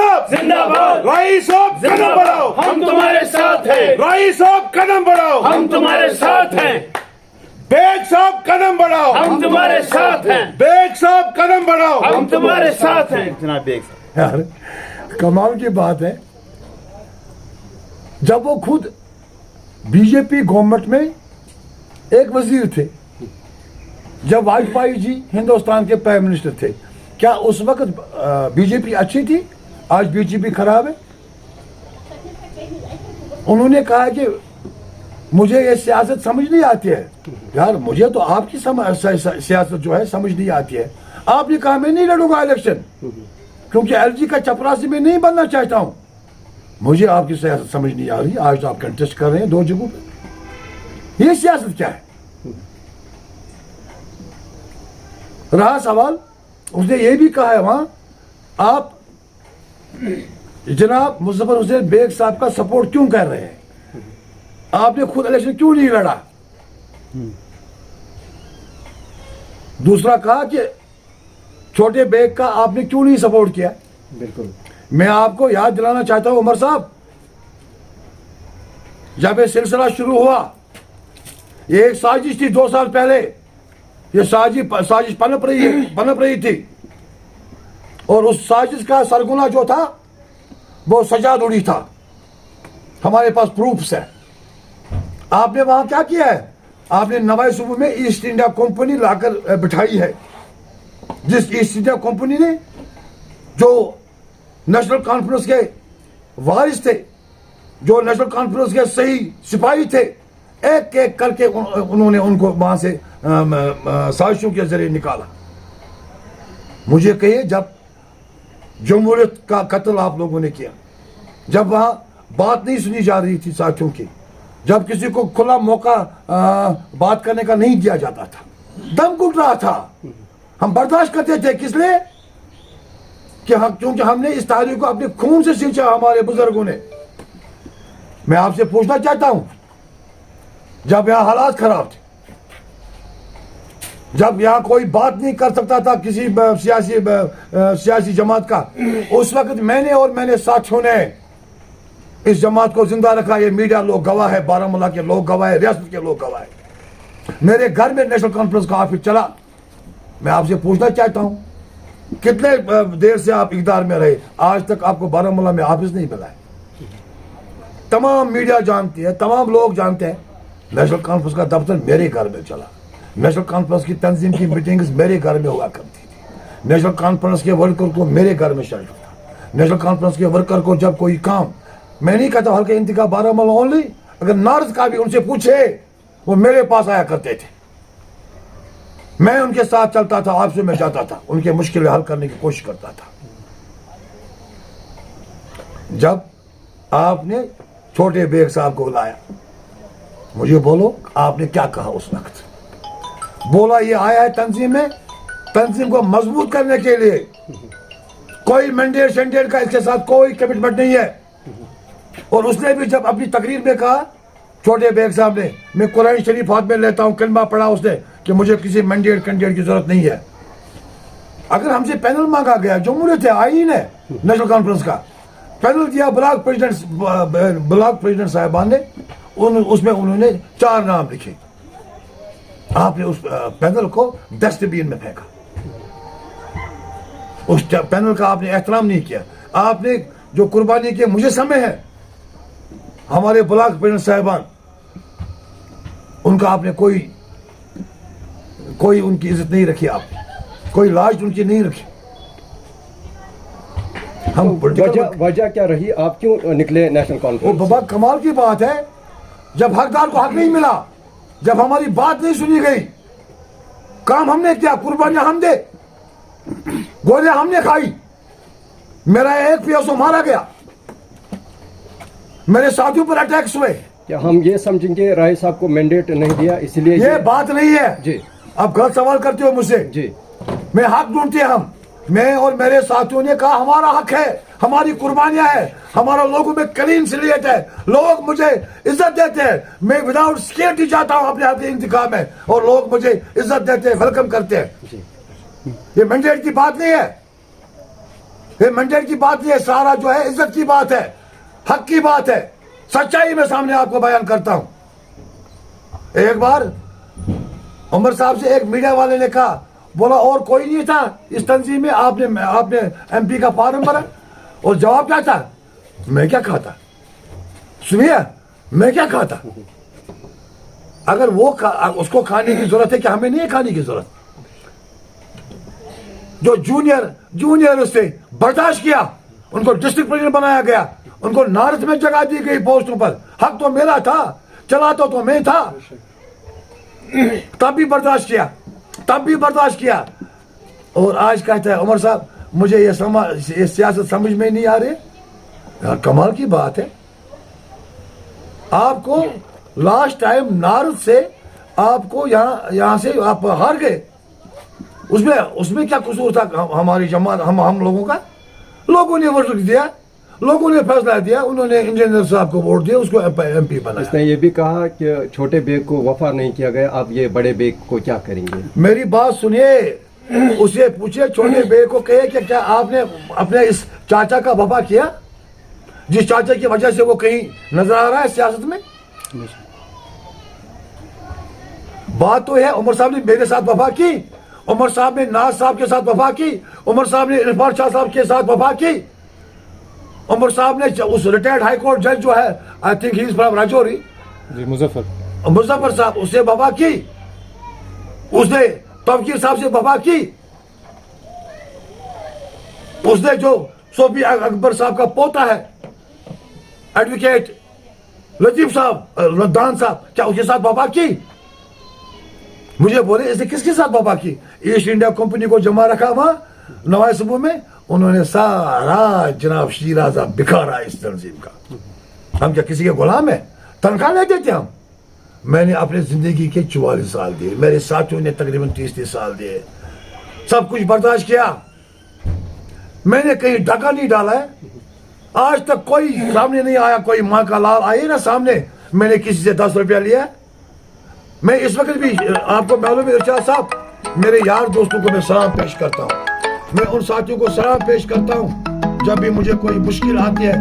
साहब जिंदाबाद। राइस साहब कदम बढ़ाओ, हम तुम्हारे साथ हैं। राइस साहब कदम बढ़ाओ, हम तुम्हारे साथ हैं। बेग साहब कदम बढ़ाओ, हम तुम्हारे साथ हैं। बेग साहब कदम बढ़ाओ। हम तुम्हारे साथ हैं। जनाब बेग साहब, यार कमाल की बात है, जब वो खुद बीजेपी गवर्नमेंट में एक वजीर थे, जब वाजपेयी जी हिंदुस्तान के प्राइम मिनिस्टर थे, क्या उस वक्त बीजेपी अच्छी थी? आज बीजेपी खराब है। उन्होंने कहा कि मुझे ये सियासत समझ नहीं आती है। यार मुझे तो आपकी सियासत जो है समझ नहीं आती है। आपने कहा मैं नहीं लड़ूंगा इलेक्शन क्योंकि एलजी का चपरासी में नहीं बनना चाहता हूं। मुझे आपकी सियासत समझ नहीं आ रही। आज तो आप कंटेस्ट कर रहे हैं 2 जगहों पे। ये सियासत क्या है? रहा सवाल, उसने ये भी कहा है वहां, आप जनाब मुजफ्फर हुसैन बेग साहब का सपोर्ट क्यों कर रहे हैं? आपने खुद इलेक्शन क्यों नहीं लड़ा? दूसरा कहा कि छोटे बेग का आपने क्यों नहीं सपोर्ट किया? बिल्कुल। मैं आपको याद दिलाना चाहता हूं उमर साहब, जब ये सिलसिला शुरू हुआ, ये एक साजिश थी 2 साल पहले। ये साजिश पनप रही थी और उस साजिश का सरगुना जो था वो सजाद उड़ी था। हमारे पास प्रूफ्स है। आपने वहां क्या किया है? आपने नवाई सूबे में ईस्ट इंडिया कंपनी लाकर बिठाई है, जिस ईस्ट इंडिया कंपनी ने जो नेशनल कॉन्फ्रेंस के वारिस थे, जो नेशनल कॉन्फ्रेंस के सही सिपाही थे, एक एक करके उन्होंने उनको वहां से साजिशों के जरिए निकाला। मुझे कहिए, जब जमहूरियत का कत्ल आप लोगों ने किया, जब वहां बात नहीं सुनी जा रही थी साथियों की, जब किसी को खुला मौका बात करने का नहीं दिया जाता था, दम घुट रहा था, हम बर्दाश्त करते थे। किस लिए? कि हम, क्योंकि हमने इस तारीख को अपने खून से सींचा, हमारे बुजुर्गों ने। मैं आपसे पूछना चाहता हूं, जब यहां हालात खराब थे, जब यहां कोई बात नहीं कर सकता था किसी सियासी जमात का, उस वक्त मैंने और मेरे साथियों ने इस जमात को जिंदा रखा। ये मीडिया लोग गवाह है, बारामूला के लोग गवाह है, रियासत के लोग गवाह है। मेरे घर में नेशनल कॉन्फ्रेंस का ऑफिस चला। मैं आपसे पूछना चाहता हूं, कितने देर से आप इक़्तिदार में रहे, आज तक आपको बारामूला में ऑफिस नहीं मिला है। तमाम मीडिया जानती है, तमाम लोग जानते हैं, नेशनल कॉन्फ्रेंस का दफ्तर मेरे घर में चला। नेशनल कॉन्फ्रेंस की तंजीम की मीटिंग्स मेरे घर में हुआ करती थी। नेशनल कॉन्फ्रेंस के वर्कर को मेरे घर में शेल्टर था। नेशनल कॉन्फ्रेंस के वर्कर को जब कोई काम, मैं नहीं कहता हल्का इंतखा बारामूला ओनली, अगर नार्थ का भी उनसे पूछे, वो मेरे पास आया करते थे। मैं उनके साथ चलता था, आपसे में जाता था, उनके मुश्किलें हल करने की कोशिश करता था। जब आपने छोटे बेग साहब को बुलाया, मुझे बोलो आपने क्या कहा उस वक्त? बोला ये आया है तंजीम में, तंजीम को मजबूत करने के लिए। कोई मैंडेट शेंडेट का इसके साथ कोई कमिटमेंट नहीं है। और उसने भी जब अपनी तकरीर में कहा, छोटे बेग साहब ने, मैं कुरान शरीफ हाथ में लेता हूं, कलमा पढ़ा उसने कि मुझे किसी मैंडेट कैंडिडेट की जरूरत नहीं है। अगर हमसे पैनल मांगा गया, जमहूरियत है, आईन है नेशनल कॉन्फ्रेंस का, पैनल दिया ब्लॉक प्रेसिडेंट साहिबान ने, उसमें उन्होंने 4 नाम लिखे। आपने उस पैनल को डस्टबिन में फेंका। उस पैनल का आपने एहतराम नहीं किया। आपने जो कुर्बानी की, मुझे समय है, हमारे ब्लॉक प्रेसिडेंट साहिबान, उनका आपने कोई उनकी इज्जत नहीं रखी, आपने कोई लाज उनकी नहीं रखी। हम वजह क्या रही, आप क्यों निकले नेशनल कॉन्फ्रेंस? बाबा कमाल की बात है, जब हकदार को हक नहीं मिला, जब हमारी बात नहीं सुनी गई, काम हमने किया, कुर्बानियां हम दे, गोलियां हमने खाई, मेरा एक पीएसओ मारा गया, मेरे साथियों पर अटैक्स हुए। क्या हम ये समझेंगे राय साहब को मैंडेट नहीं दिया इसलिए? ये बात नहीं है जी। आप गलत सवाल करते हो मुझसे जी। मैं हक ढूंढते हैं हम, मैं और मेरे साथियों ने कहा हमारा हक है, हमारी कुर्बानियां है, हमारा लोगों में क्लीन स्लेट है, लोग मुझे इज्जत देते हैं, मैं विदाउट सिक्योरिटी जाता हूं अपने आपके इंतकाम में और लोग मुझे इज्जत देते हैं, वेलकम करते हैं। ये मैंडेट की बात नहीं है, ये मैंडेट की बात नहीं है, सारा जो है इज्जत की बात है, हक की बात है, सच्चाई में सामने आपको बयान करता हूं। एक बार उमर साहब से एक मीडिया वाले ने कहा, बोला और कोई नहीं था इस तंजीम में, आपने एमपी का फॉर्म भरा, और जवाब क्या था, मैं क्या खाता, सुनिए मैं क्या खाता। अगर वो उसको खाने की जरूरत है कि हमें नहीं है खाने की जरूरत। जो जूनियर उससे बर्दाश्त किया, उनको डिस्ट्रिक्ट प्रेसिडेंट बनाया गया, उनको नॉर्थ में जगह दी गई पोस्टों पर, हक तो मेरा था, चलाता तो मैं था, तब भी बर्दाश्त किया। और आज कहता है उमर साहब मुझे ये सियासत समझ में नहीं आ रही। यार कमाल की बात है, आपको लास्ट टाइम नॉर्थ से आपको यहां से आप हार गए, उसमें क्या कसूर था हमारी जमात, हम लोगों का? लोगों ने वोट दिया, लोगों ने फैसला दिया, उन्होंने इंजीनियर साहब को वोट दिया, उसको एमपी बनाया। इसने ये भी कहा कि छोटे बेग को वफा नहीं किया गया, आप ये बड़े बेग को क्या करेंगे? मेरी बात सुनिए, उसे पूछिए छोटे बेग को कहे कि क्या आपने अपने इस चाचा का वफा किया, जिस चाचा की वजह से वो कहीं नजर आ रहा है सियासत में? बात तो है उमर साहब ने मेरे साथ वफा की, उमर साहब ने नाज साहब के साथ वफा की, उमर साहब ने इरफान शाह साहब के साथ वफा की, उमर साहब ने उस रिटायर्ड हाई कोर्ट जज जो है, I think he is from Rajouri, Muzaffar साहब, उससे वफा की, उसने तवकीर साहब से वफा की, उसने जो सोफी अकबर साहब का पोता है एडवोकेट लतीफ साहब, रद्दान साहब, क्या उसके साथ वफा की? मुझे बोले इसने किसके साथ वफा की? ईस्ट इंडिया कंपनी को जमा रखा वहां नवाज सुबह में, उन्होंने सारा जनाब शीराजा बिखारा इस तंजीम का। हम क्या किसी के गुलाम है? तनख्वाह नहीं देते हम। मैंने अपने जिंदगी के 44 साल दिए, मेरे साथियों ने तकरीबन 30 साल दिए, सब कुछ बर्दाश्त किया, मैंने कहीं ढका नहीं डाला है। आज तक कोई सामने नहीं आया, कोई माँ का लाल आए ना सामने, मैंने किसी से 10 रुपया लिया। मैं इस वक्त भी आपको मालूम है इरशाद साहब, मेरे यार दोस्तों को मैं सलाम पेश करता हूँ, मैं उन साथियों को सलाम पेश करता हूँ जब भी मुझे कोई मुश्किल आती है,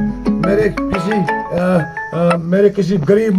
मेरे किसी गरीब